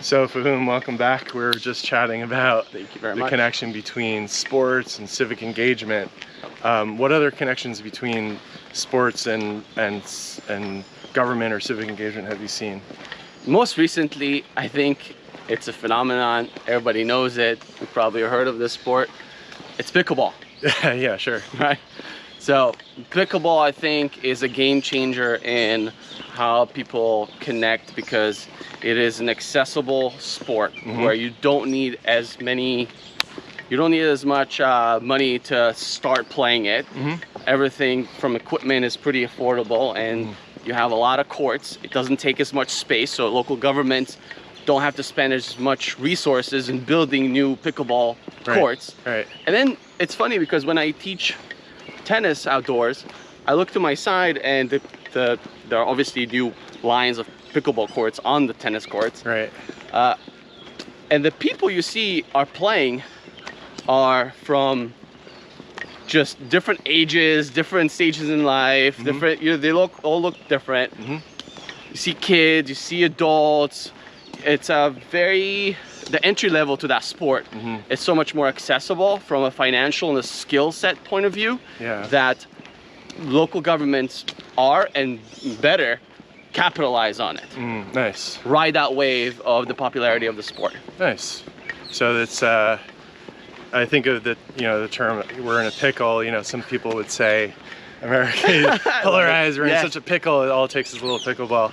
So Fahoum, welcome back. We were just chatting about Thank you very the much. connection between sports and civic engagement. What other connections between sports and government or civic engagement have you seen? Most recently, I think it's a phenomenon. Everybody knows it. You've probably heard of this sport. It's pickleball. Yeah, sure. Right? So pickleball, I think, is a game changer in how people connect, because it is an accessible sport where you don't need as much money to start playing it. Everything from equipment is pretty affordable, and you have a lot of courts. It doesn't take as much space, so local governments don't have to spend as much resources in building new pickleball courts. Right. And then it's funny because when I teach tennis outdoors, I look to my side and there are obviously new lines of pickleball courts on the tennis courts. Right. And the people you see are playing are from just different ages, different stages in life, different, they all look different. You see kids, you see adults. It's the entry level to that sport is so much more accessible from a financial and a skill set point of view that local governments are and better capitalize on it. Nice. Ride that wave of the popularity of the sport. Nice. So that's I think of the term "we're in a pickle." Some people would say, America polarized. We're in such a pickle. It all takes is a little pickleball.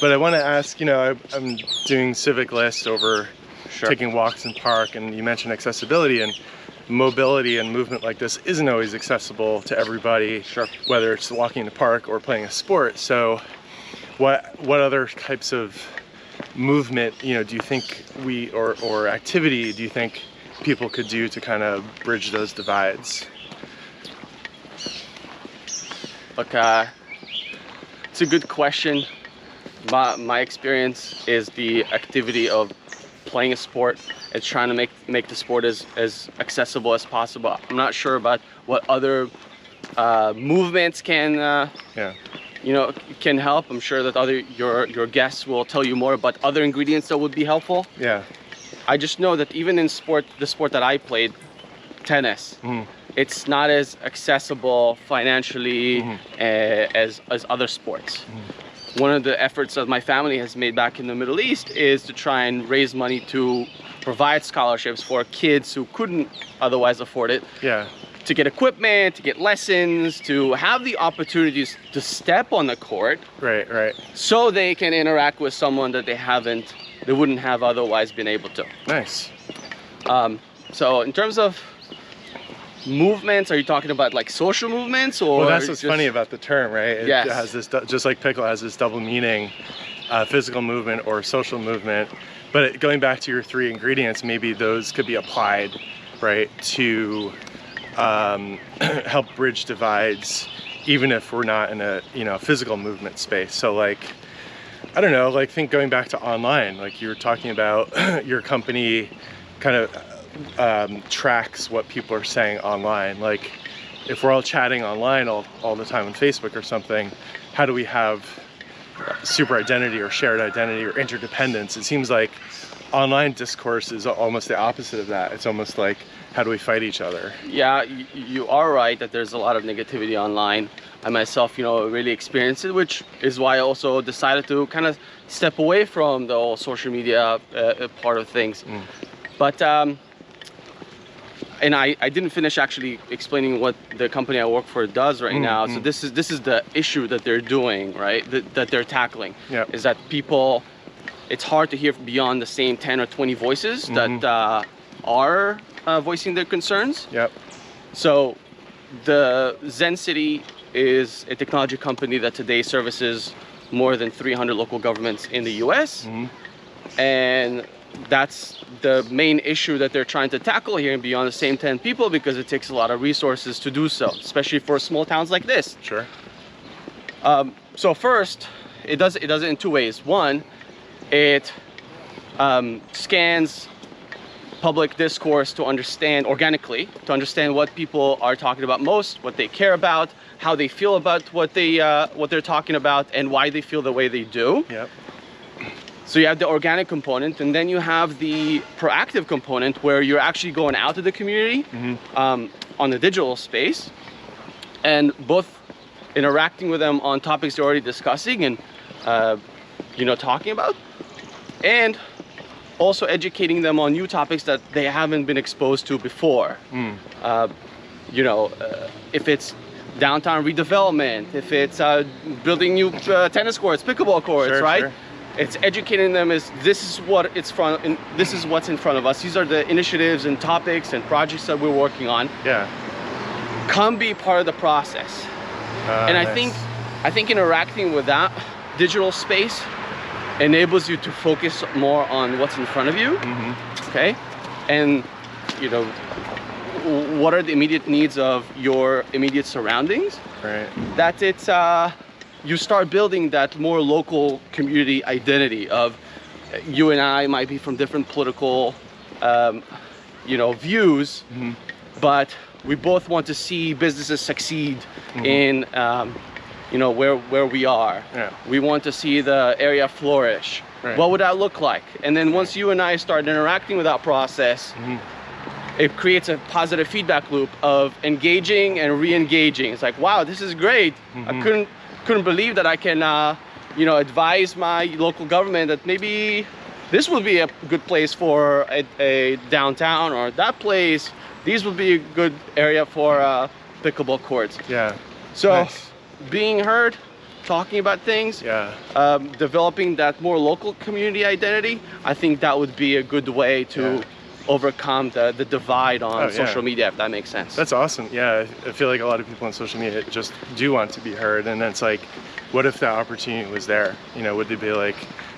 But I want to ask, I'm doing CivicList over taking walks in park, and you mentioned accessibility, and mobility and movement like this isn't always accessible to everybody, whether it's walking in the park or playing a sport. So what other types of movement, do you think or activity do you think people could do to kind of bridge those divides? Look, it's a good question. My experience is the activity of playing a sport. It's trying to make the sport as accessible as possible. I'm not sure about what other movements can can help. I'm sure that your guests will tell you more about other ingredients that would be helpful. Yeah. I just know that even in the sport that I played, tennis, it's not as accessible financially as other sports. One of the efforts that my family has made back in the Middle East is to try and raise money to provide scholarships for kids who couldn't otherwise afford it. To get equipment, to get lessons, to have the opportunities to step on the court. Right. So they can interact with someone that they wouldn't have otherwise been able to. Nice. So in terms of movements, are you talking about like social movements, or? Well, that's what's funny about the term, right? It has this, just like pickle has this double meaning, physical movement or social movement. But going back to your three ingredients, maybe those could be applied, right, to help bridge divides, even if we're not in a physical movement space. So like, I don't know, like think going back to online, like you were talking about your company kind of tracks what people are saying online. Like if we're all chatting online all the time on Facebook or something, how do we have super identity or shared identity or interdependence? It seems like online discourse is almost the opposite of that. It's almost like, how do we fight each other? Yeah, you are right that there's a lot of negativity online. I myself, really experienced it, which is why I also decided to kind of step away from the whole social media part of things. But and I didn't finish actually explaining what the company I work for does right now. So this is the issue that they're doing, right? That they're tackling. Is that people, it's hard to hear beyond the same 10 or 20 voices that are voicing their concerns. So the Zen City is a technology company that today services more than 300 local governments in the US. And that's the main issue that they're trying to tackle here and beyond the same 10 people, because it takes a lot of resources to do so, especially for small towns like this. So first, it does it in two ways. One, it scans public discourse to understand organically, to understand what people are talking about most, what they care about, how they feel about what they're talking about, and why they feel the way they do. So you have the organic component, and then you have the proactive component where you're actually going out to the community on the digital space, and both interacting with them on topics they're already discussing and you know, talking about, and also educating them on new topics that they haven't been exposed to before. You know, if it's downtown redevelopment, if it's building new tennis courts, pickleball courts, Sure, right? sure. It's educating them as this is what this is what's in front of us. These are the initiatives and topics and projects that we're working on. Yeah. Come be part of the process. And Nice. I think interacting with that digital space enables you to focus more on what's in front of you. Okay, and you know, what are the immediate needs of your immediate surroundings. Right. That it's you start building that more local community identity of you and I might be from different political you know, views, but we both want to see businesses succeed in you know, where we are. Yeah. We want to see the area flourish. Right. What would that look like? And then once you and I start interacting with that process, it creates a positive feedback loop of engaging and re-engaging. It's like, wow, this is great. I couldn't believe that I can you know, advise my local government that maybe this would be a good place for a downtown, or that place, these would be a good area for pickleball courts. Yeah. So Nice. being heard, talking about things, Yeah. developing that more local community identity, I think that would be a good way to overcome the divide on social media, if that makes sense. That's awesome. Yeah, I feel like a lot of people on social media just do want to be heard, and it's like, what if that opportunity was there? You know, would they be like,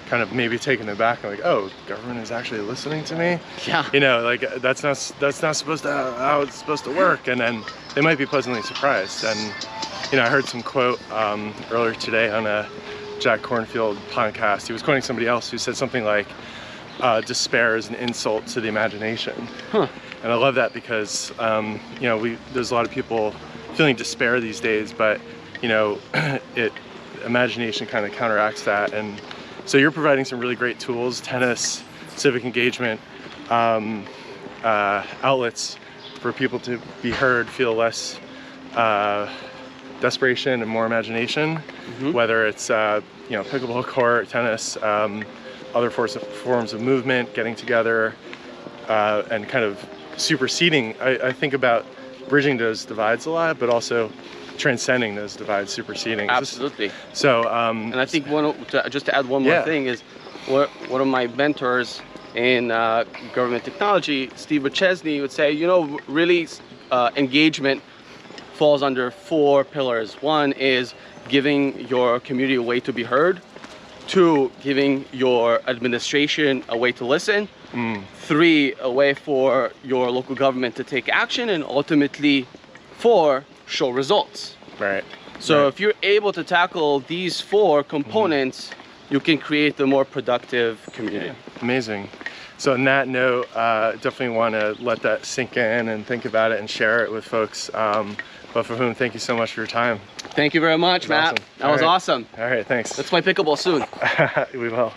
kind of maybe taken aback and like, oh, government is actually listening to me? Yeah. You know, like that's not supposed to how it's supposed to work, and then they might be pleasantly surprised. And you know, I heard some quote earlier today on a Jack Kornfield podcast. He was quoting somebody else who said something like, despair is an insult to the imagination. And I love that because you know, there's a lot of people feeling despair these days, but you know, imagination kind of counteracts that. And so you're providing some really great tools, tennis, civic engagement, outlets for people to be heard, feel less desperation and more imagination, whether it's you know, pickleball court, tennis, other forms of movement, getting together, and kind of superseding. I think about bridging those divides a lot, but also transcending those divides, superseding. Absolutely. So, and I think just to add one more thing is, one of my mentors in government technology, Steve McChesney, would say, you know, really engagement falls under 4 pillars. One is giving your community a way to be heard. 2, giving your administration a way to listen. 3, a way for your local government to take action, and ultimately 4, show results. Right. So if you're able to tackle these 4 components, you can create a more productive community. Amazing. So on that note, definitely want to let that sink in and think about it and share it with folks. But Fahoum, thank you so much for your time. Thank you very much, Matt. Awesome. That was awesome. All right, thanks. Let's play pickleball soon. We will.